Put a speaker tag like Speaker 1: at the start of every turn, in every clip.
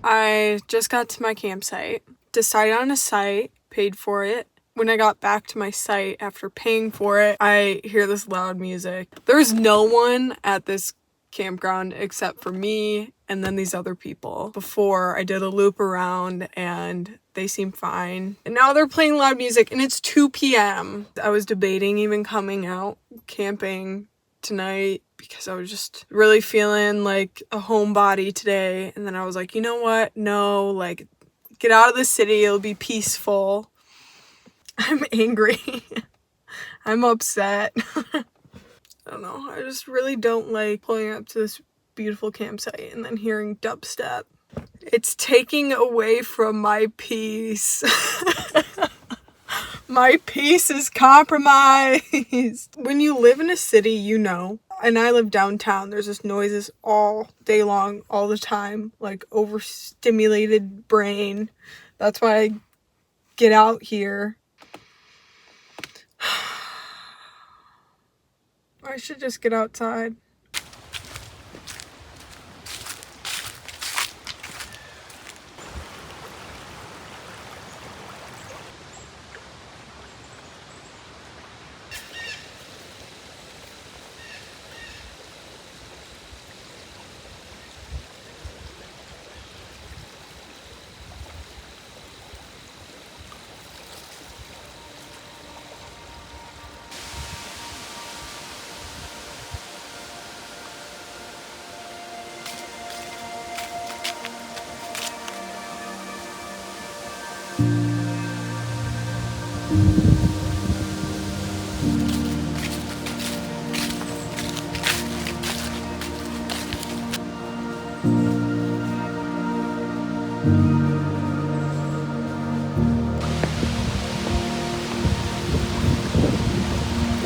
Speaker 1: I just got to my campsite, decided on a site, paid for it. When I got back to my site after paying for it, I hear this loud music. There's no one at this campground except for me and then these other people. Before I did a loop around and they seem fine. And now they're playing loud music and it's 2 p.m. I was debating even coming out camping tonight because I was just really feeling like a homebody today. And then I was like, you know what? No, like, get out of the city. It'll be peaceful. I'm angry. I'm upset. I don't know. I just really don't like pulling up to this beautiful campsite and then hearing dubstep. It's taking away from my peace. My peace is compromised. When you live in a city, you know, and I live downtown, there's just noises all day long, all the time, like overstimulated brain. That's why I get out here. I should just get outside.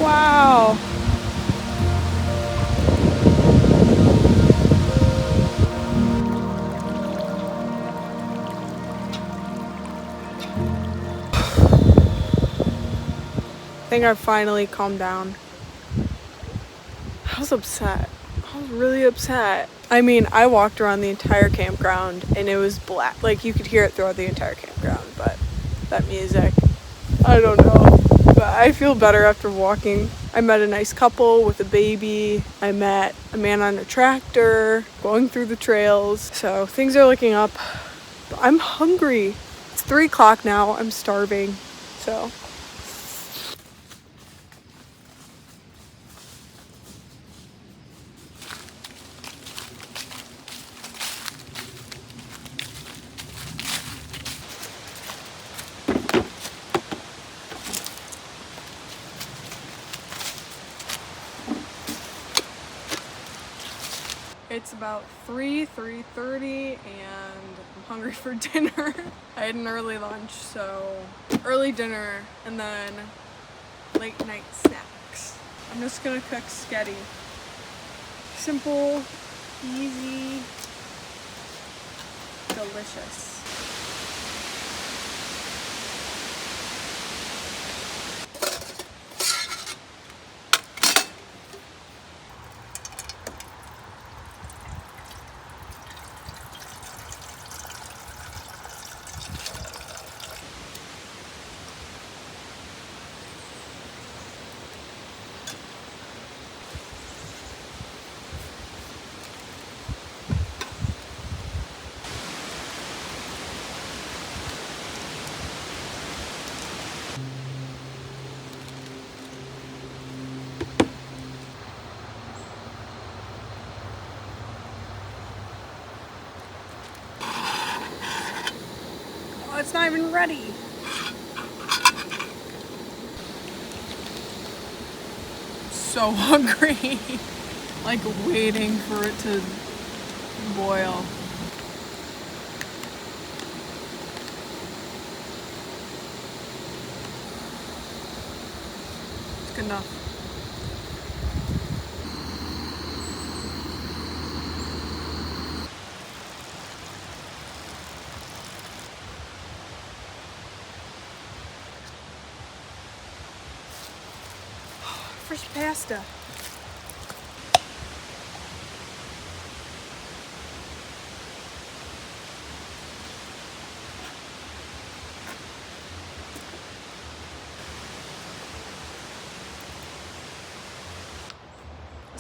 Speaker 1: Wow. I think I finally calmed down. I was upset. I was really upset. I mean, I walked around the entire campground and it was black. Like, you could hear it throughout the entire campground, but that music, I don't know. But I feel better after walking. I met a nice couple with a baby. I met a man on a tractor going through the trails. So things are looking up. But I'm hungry. It's 3 o'clock now. I'm starving. So it's about 3:30, and I'm hungry for dinner. I had an early lunch, so early dinner and then late night snacks. I'm just gonna cook sketti. Simple, easy, delicious. Oh, it's not even ready. So hungry. Like waiting for it to boil. It's good enough. Fresh pasta.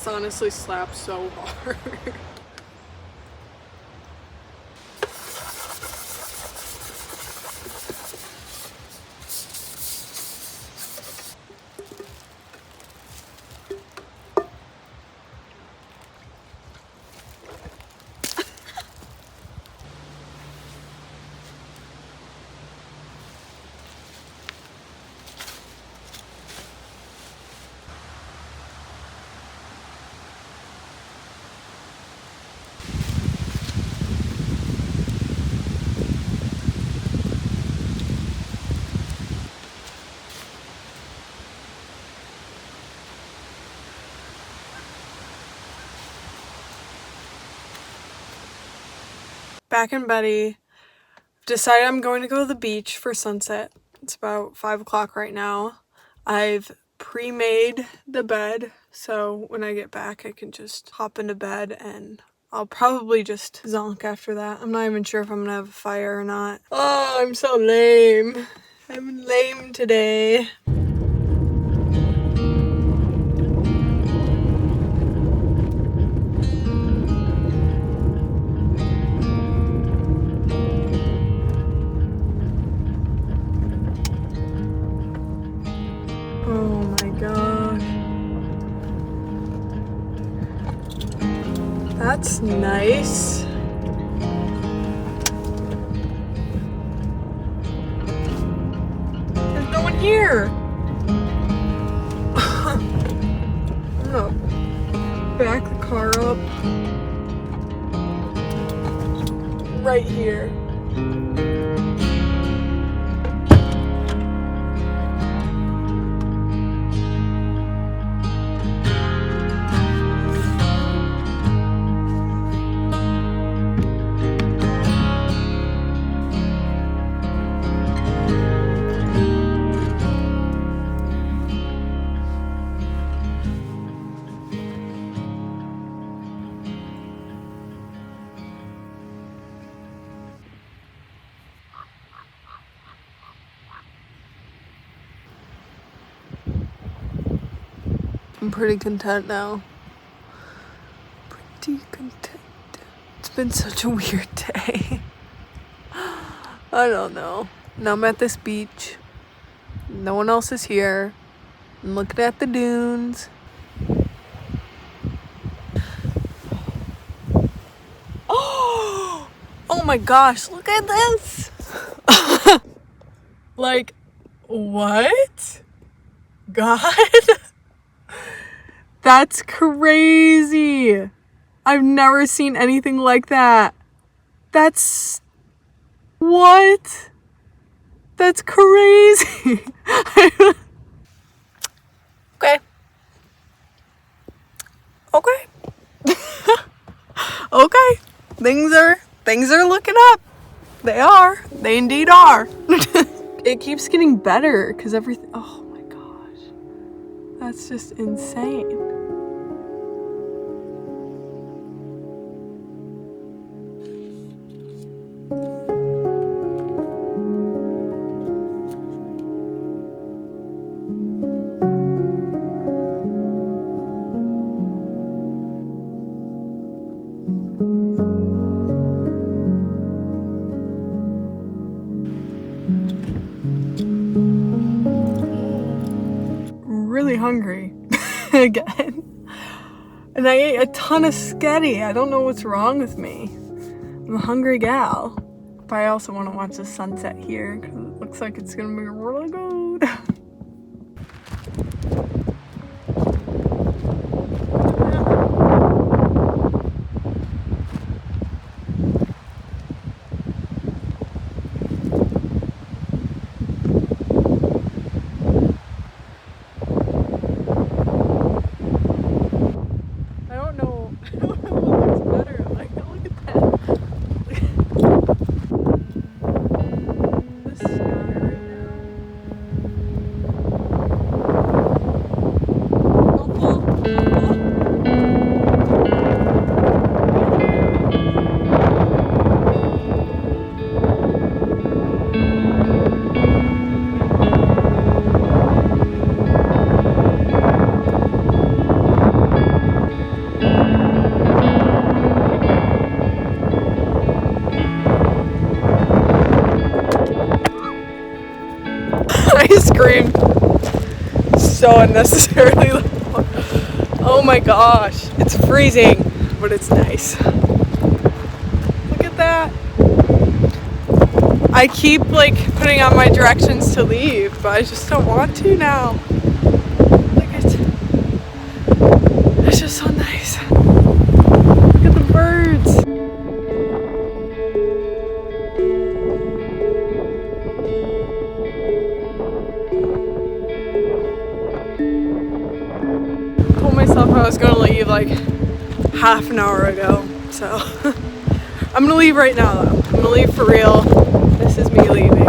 Speaker 1: This honestly slaps so hard. Back in Betty. Decided I'm going to go to the beach for sunset. It's about 5 o'clock right now. I've pre-made the bed, so when I get back I can just hop into bed and I'll probably just zonk after that. I'm not even sure if I'm gonna have a fire or not. Oh, I'm so lame. I'm lame today. Oh my gosh. That's nice. There's no one here. I'm gonna back the car up right here. I'm pretty content now. Pretty content. It's been such a weird day. I don't know. Now I'm at this beach. No one else is here. I'm looking at the dunes. Oh my gosh, look at this. Like, what? God? That's crazy. I've never seen anything like that. That's... what? That's crazy. Okay. Okay. Okay. Things are looking up. They are. They indeed are. It keeps getting better because everything... oh my gosh. That's just insane. Really hungry again. And I ate a ton of sketti. I don't know what's wrong with me. I'm a hungry gal. But I also want to watch the sunset here because it looks like it's going to be really good. I don't know what looks better. Like, look at that. The sky right now. just screamed so unnecessarily loud. Oh my gosh, it's freezing, but it's nice. Look at that. I keep like putting on my directions to leave, but I just don't want to now. Look at it. It's just so nice. Look at the birds. I told myself I was gonna leave like half an hour ago, so I'm gonna leave right now though. I'm gonna leave for real. This is me leaving.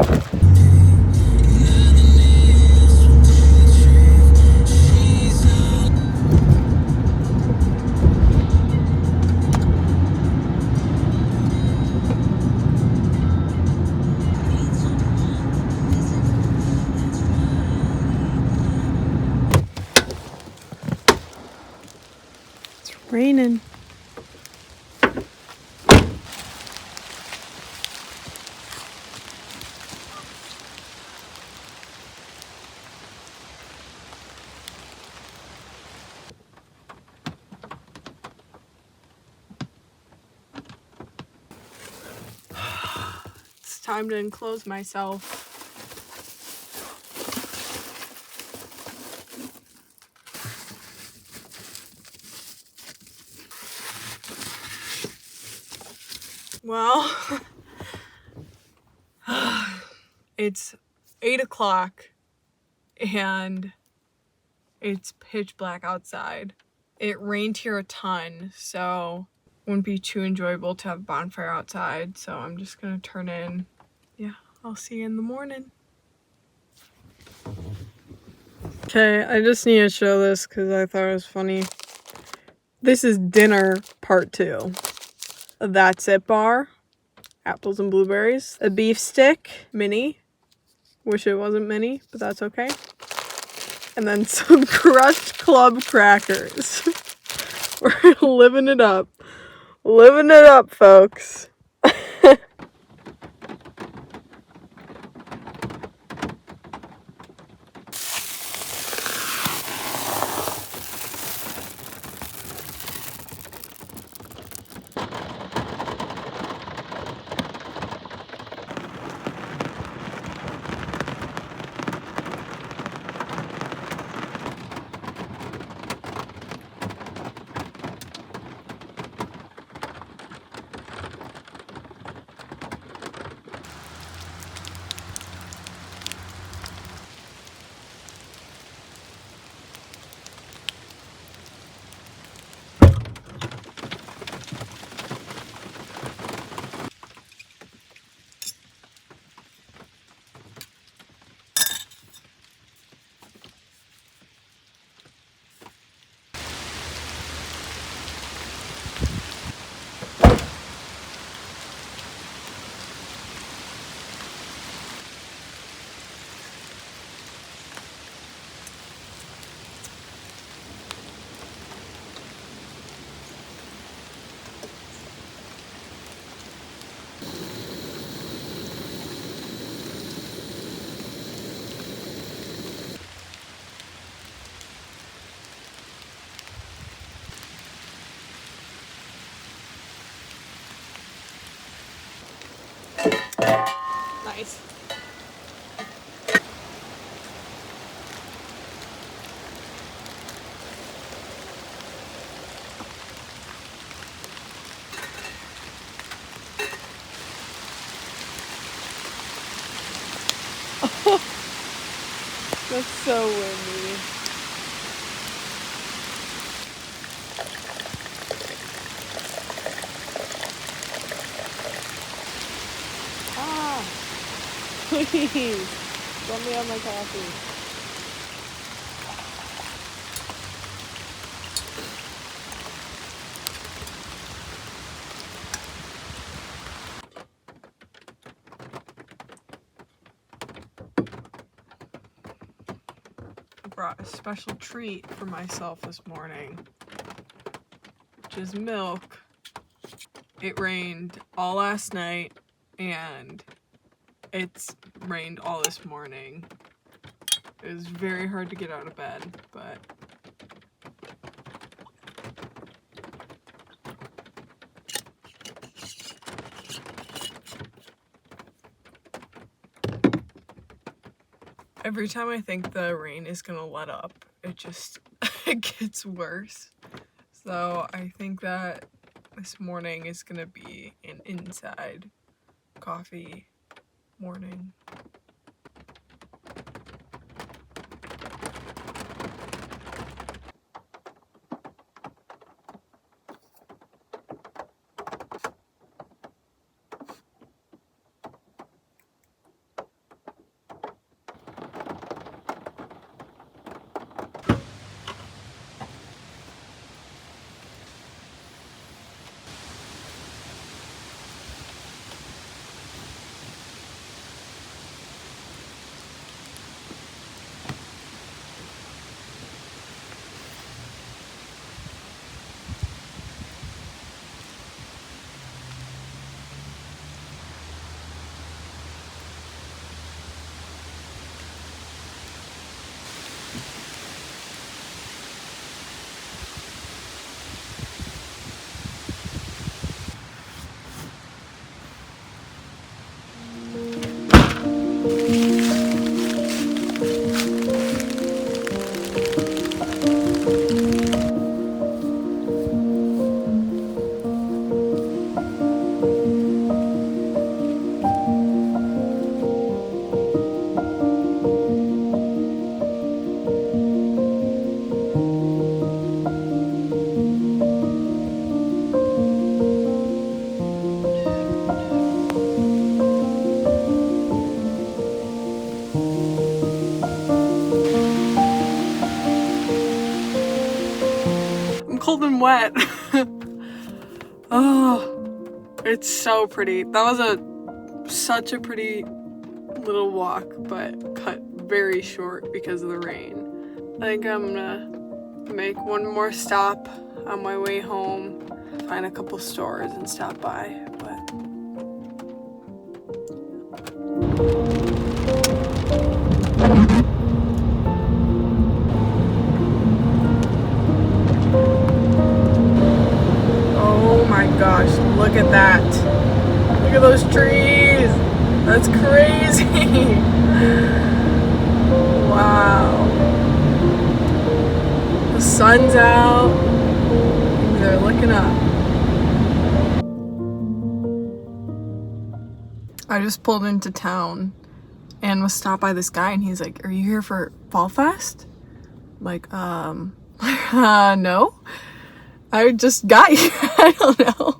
Speaker 1: It's raining. It's time to enclose myself. Well, it's 8 o'clock and it's pitch black outside. It rained here a ton, so it wouldn't be too enjoyable to have a bonfire outside, so I'm just gonna turn in. Yeah, I'll see you in the morning. Okay, I just need to show this because I thought it was funny. This is dinner part 2. That's it bar, apples and blueberries, a beef stick, mini. Wish it wasn't mini, but that's okay. And then some crushed club crackers. We're living it up. Living it up, folks. Nice. That's so windy. Ah, please, let me have my coffee. Brought a special treat for myself this morning, which is milk. It rained all last night and it's rained all this morning. It was very hard to get out of bed, but every time I think the rain is gonna let up, it just it gets worse. So I think that this morning is gonna be an inside coffee morning. Cold and wet. Oh, it's so pretty. That was such a pretty little walk, but cut very short because of the rain. I think I'm gonna make one more stop on my way home, find a couple stores and stop by, but oh my gosh, look at that. Look at those trees. That's crazy. Wow. The sun's out. They're looking up. I just pulled into town and was stopped by this guy and he's like, "Are you here for Fall Fest?" I'm like, no. I just got here. I don't know.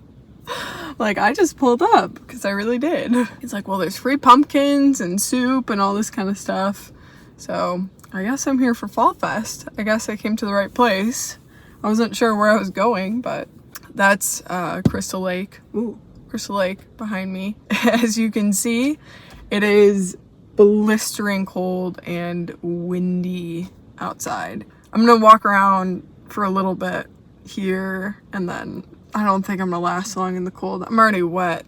Speaker 1: Like, I just pulled up because I really did. He's like, "Well, there's free pumpkins and soup and all this kind of stuff. So I guess I'm here for Fall Fest. I guess I came to the right place." I wasn't sure where I was going, but that's Crystal Lake. Ooh, Crystal Lake behind me. As you can see, it is blistering cold and windy outside. I'm gonna walk around for a little bit here and then I don't think I'm gonna last long in the cold. I'm already wet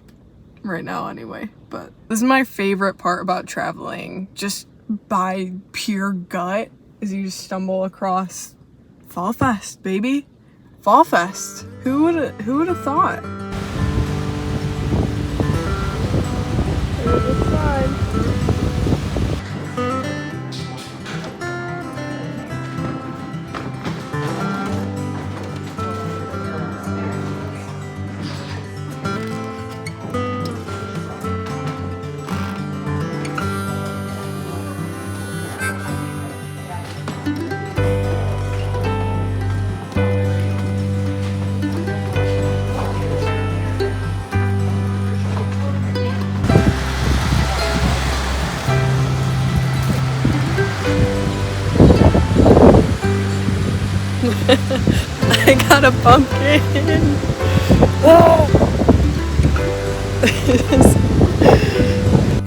Speaker 1: right now anyway, but this is my favorite part about traveling, just by pure gut, is you just stumble across Fall Fest, baby. Fall Fest. Who would have thought? There's the sign. I got a pumpkin. Whoa!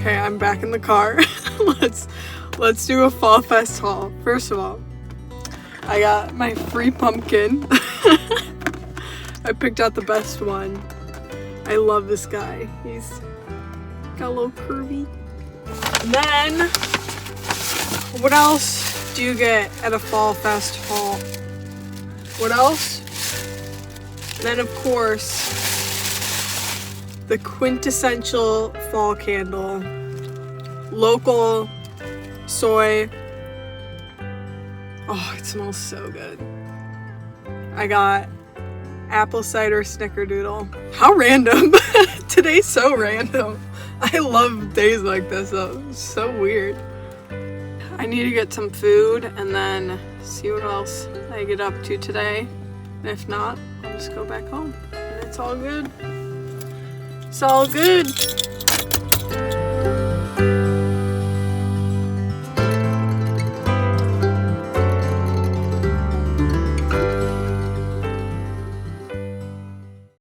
Speaker 1: Okay, I'm back in the car. Let's do a Fall Fest haul. First of all, I got my free pumpkin. I picked out the best one. I love this guy. He's got a little curvy. And then What else do you get at a fall festival? What else? Then, of course, the quintessential fall candle. Local soy. Oh, it smells so good. I got apple cider snickerdoodle. How random. Today's so random. I love days like this though. It's so weird. I need to get some food and then see what else I get up to today. And if not, I'll just go back home. And it's all good. It's all good.